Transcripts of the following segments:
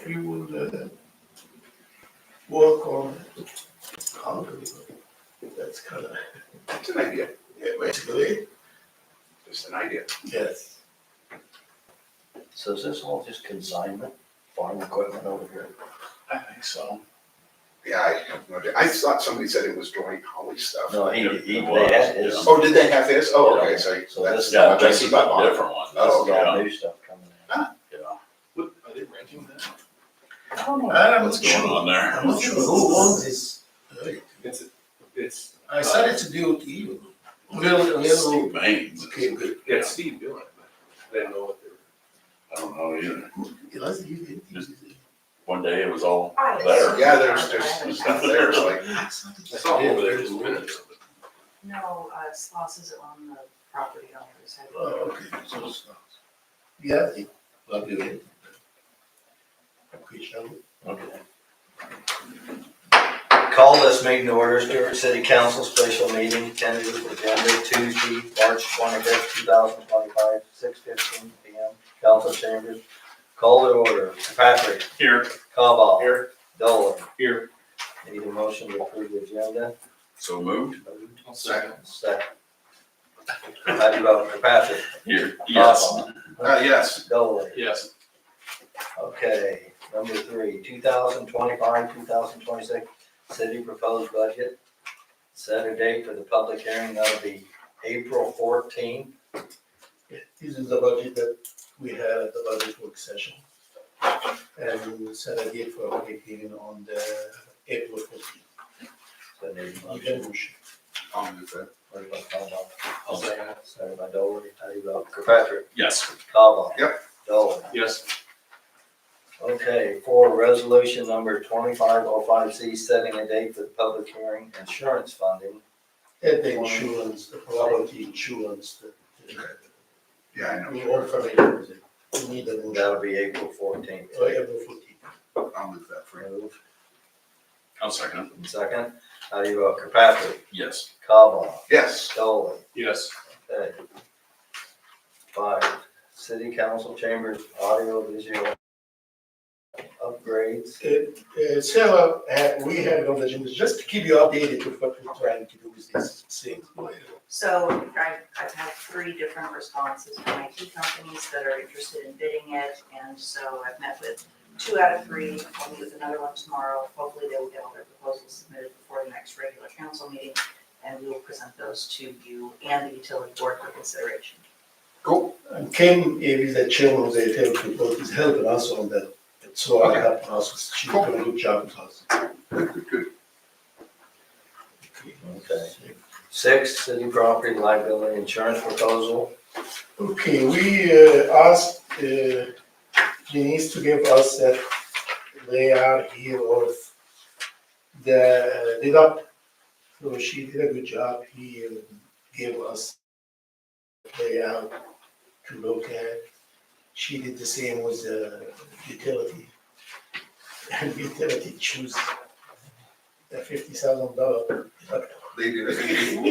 we would work on concrete. That's kind of, It's an idea, yeah, basically, just an idea. yes. So is this all just consignment, farm equipment over here? I think so. Yeah, I have no idea. I thought somebody said it was Dwight Holly stuff. No, It they was, had his. yeah. Oh, did they have this? Oh, okay, So so this- that's. Yeah, what I this see is by a law. different one. Oh, This is okay. all new stuff coming in. Yeah. What, are they renting that? I'm What's not sure, going on there? I'm not sure who owns this. It's, I said it's a DOT, little, Steve Baines. okay, good. yeah, Steve doing it, but I didn't know what they were. I don't know either. Yeah, let's use it. One day it was all Alright, there. Yeah, there's stuff there, it's like, I I saw him over there just a minute ago. No, Sloss is on the property owner's side. Oh, okay, so it's not. Yeah, I think, I'll do it. Okay, shall we? Okay. Call this meeting to order, Stewart City Council special meeting, tentative agenda Tuesday, March 25th, 2025, 6:15 PM. Council chambers, call to order. Patrick. Here. Cobal. Here. Dolan. Here. Need a motion to approve the agenda? So moved. Second. Second. How do you vote? Patrick. Here. Yes. Cobal. Yes. Dolan. Yes. Okay, number 3, 2025, 2026 city proposed budget. Set a date for the public hearing, that'll be April 14th. Yeah, this is the budget that we had at the budget work session. And we set a date for our hearing on the April 14th. So need a You can motion. motion. I'll move that. First by Cobal. I'll second it. Second by Doherty. How do you vote? Kirkpatrick. Yes. Cobal. Yep. Doherty. Yes. Okay, for resolution number 2505C, setting a date for the public hearing, insurance funding. And the insurance, the property insurance, Yeah, I know. we all familiar with it. We need a motion. That'll be April 14th. Oh, April 14th. I'll move that for you. Move. I'll second it. Second. How do you vote? Kirkpatrick. Yes. Cobal. Yes. Dolan. Yes. Okay. 5, city council chambers, audio visual upgrades. Sarah, we have on the agenda, just to keep you updated with what we're trying to do with this thing. So I've had 3 different responses from IT companies that are interested in bidding it. And so I've met with 2 out of 3, I'll meet with another one tomorrow. Hopefully they will get all their proposals submitted before the next regular council meeting. And we will present those to you and the utility board for consideration. Cool. And Kim is the chairman of the utility board, is helping us on that. So I help us, she's doing a good job with us. Good. Okay. 6, city property liability insurance proposal. Okay, we asked Denise to give us that layout here of the deduct. So she did a good job. He gave us layout to look at. She did the same with the utility. And utility choose the $50,000 deduct. They did a,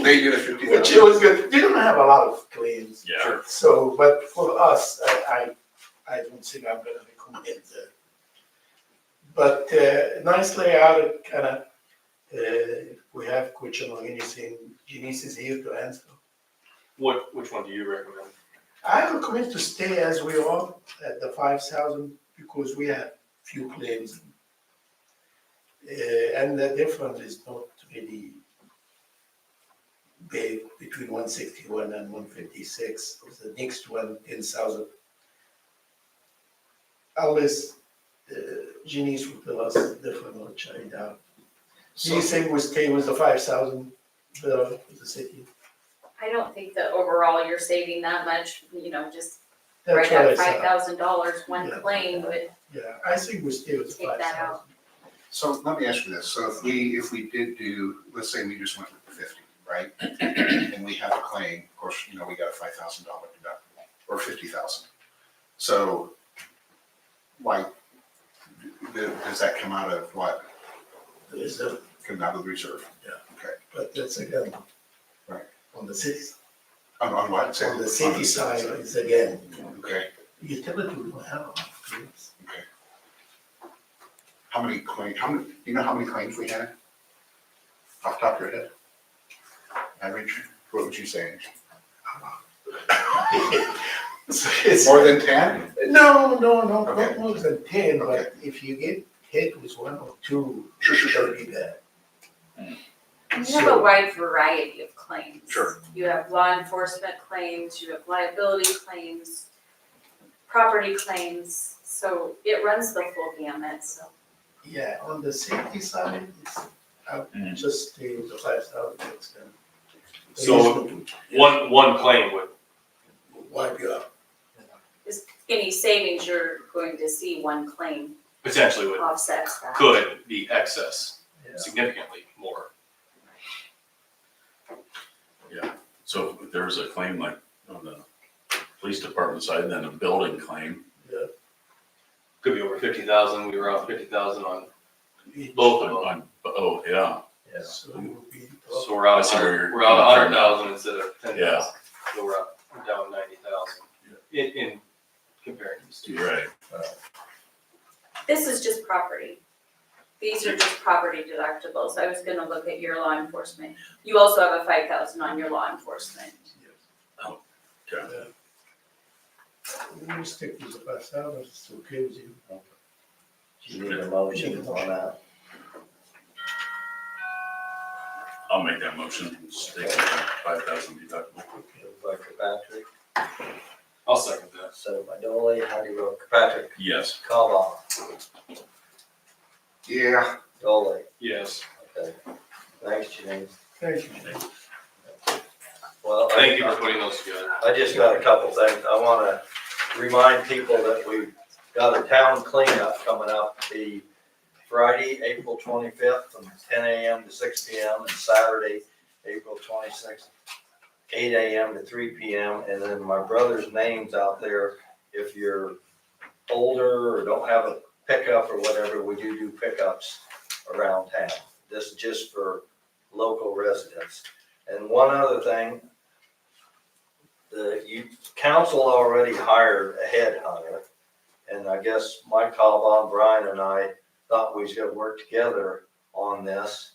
they did a 50. Which it was good. They don't have a lot of claims. Yeah. So, but for us, I don't think I'm gonna recommend that. But nice layout, kinda, if we have question or anything, Janice is here to answer. Which one do you recommend? I recommend to stay as we are at the 5,000 because we have few claims. And the difference is not really big between 161 and 156. The next one, 10,000. Unless Janice will tell us different or try it out. Do you think we stay with the 5,000 with the city? I don't think that overall you're saving that much, just That's right what I at said. $5,000, one Yeah. claim would Yeah, I think we stay with the take that 5,000. out. So let me ask you this, so if we did do, let's say we just went with the 50, right? And we have a claim, of course, we got a $5,000 deductible, or 50,000. So, like, does that come out of what? There's a, Come out of the reserve? but that's again. Right. On the city, On what? Say- on the city side is again, Okay, utility will have a lot of claims. okay. how many claims, you know how many claims we had? Off the top of your head? Average, what would you say? It's- More than 10? No, Okay. not more than 10, Okay. but if you get hit with one or two, Sure. it'll be bad. And you have a wide variety of claims. Sure. You have law enforcement claims, you have liability claims, property claims, so it runs the full gamut, so. Yeah, on the safety side, it's, I Mm. just stay with the 5,000 next time. So one claim would, Wipe you out. Any savings you're going to see, one claim potentially would, offsets that. could be excess Yeah. significantly more. So if there's a claim like on the police department side, then a building claim, Could be over 50,000, we were out 50,000 on Each. both of them. oh, yeah, Yeah. So it will be, So we're out I see where you're we're out coming from 100,000 instead of 10,000. Yeah. So we're up, we're down 90,000 in comparing these two. you're right. This is just property. These are just property deductibles. I was gonna look at your law enforcement. You also have a 5,000 on your law enforcement. we'll stick with the 5,000, it's okay with you. You need a motion on that. I'll make that motion, stay with the 5,000 deductible. Moved by Kirkpatrick, I'll second that. second by Dolly, how do you vote? Kirkpatrick, Yes, Kavah, Yeah, Dolly, Yes. okay. Thanks, Janine. Thank you. Well, Thank you for putting those together. I just got a couple things. I wanna remind people that we've got a town cleanup coming up the Friday, April 25th from 10 a.m. to 6 p.m. and Saturday, April 26th, 8 a.m. to 3 p.m. And then my brother's name's out there. If you're older or don't have a pickup or whatever, we do pickups around town. This is just for local residents. And one other thing, council already hired a headhunter, and I guess Mike Calvin, Brian, and I thought we was gonna work together on this.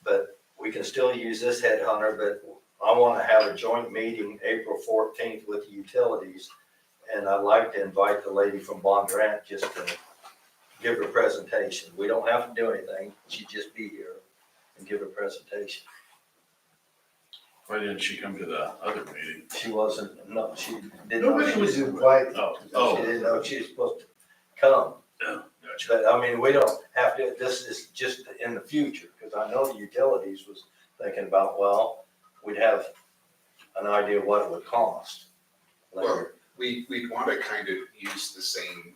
But we can still use this headhunter, but I wanna have a joint meeting April 14th with the utilities. And I'd like to invite the lady from Bondurant just to give her presentation. We don't have to do anything, she'd just be here and give a presentation. why didn't she come to the other meeting? She wasn't, no, she didn't know. Nobody she was invited. Oh, She didn't know she was supposed to come. yeah, gotcha. But I mean, we don't have to, this is just in the future, because I know the utilities was thinking about, well, we'd have an idea of what it would cost later. we'd want to kind of use the same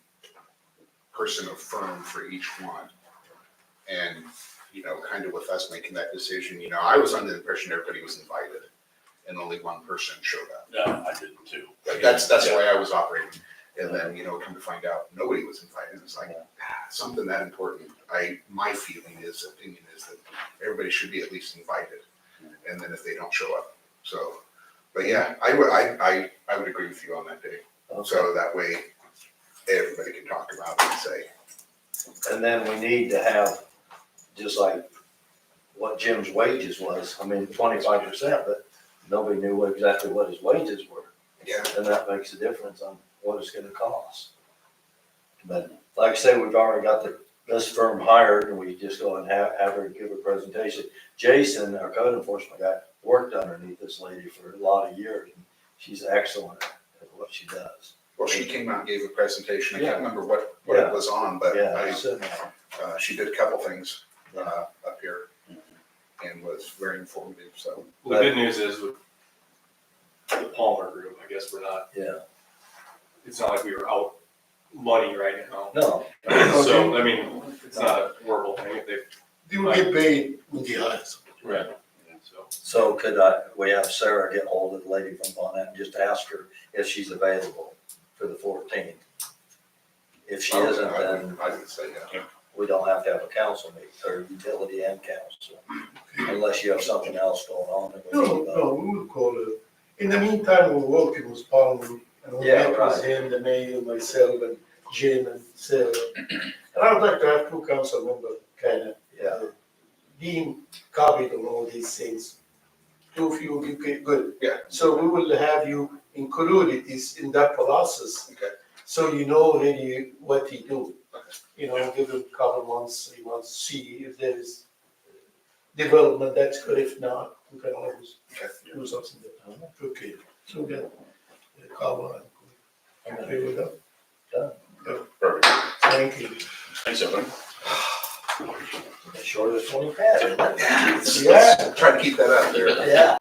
person or firm for each one. And, kind of with us making that decision, I was under the impression everybody was invited and only one person showed up. Yeah, I didn't too. Like, that's the way I was operating. And then, come to find out, nobody was invited. It's like, something that important. My opinion is that everybody should be at least invited. And then if they don't show up. So, but yeah, I would agree with you on that day. Okay. So that way, everybody can talk about it and say, And then we need to have, just like what Jim's wages was, 25%, but nobody knew exactly what his wages were. yeah, And that makes a difference on what it's gonna cost. But like I say, we've already got this firm hired, and we just go and have her give a presentation. Jason, our code enforcement guy, worked underneath this lady for a lot of years, and she's excellent at what she does. well, she came out and gave a presentation. I Yeah. can't remember what Yeah. it was on, but Yeah, sitting there. she did a couple things Yeah. up here and was very informative, so. Well, the good news is with the Palmer Group, I guess we're not, Yeah, it's not like we were out money right now. no, So, it's not a horrible thing if they, They will get paid with the highest. right, so. so we have Sarah get hold of the lady from Bonnet and just ask her if she's available for the 14th. If she isn't, then I would say, yeah. we don't have to have a council meeting, or utility and council, unless you have something else going on that we need about. No, we will call her. In the meantime, we're working with Palmer, and we Yeah, met right. with him, the mayor, myself, and Jim and Sarah. I would like to have two council members kind of Yeah. being copied on all these things. Two of you, okay, good. Yeah. So we will have you included in that process. Okay. So you know already what he do. Okay. You know, give him a couple months, 3 months, see if there is development, that's good. If not, we can always Okay. do something different. Okay, so we got cover and okay with that. Perfect. Thank you. Thanks, everyone. The shortest one we've had, isn't it? Yeah. Try to keep that up there. Yeah.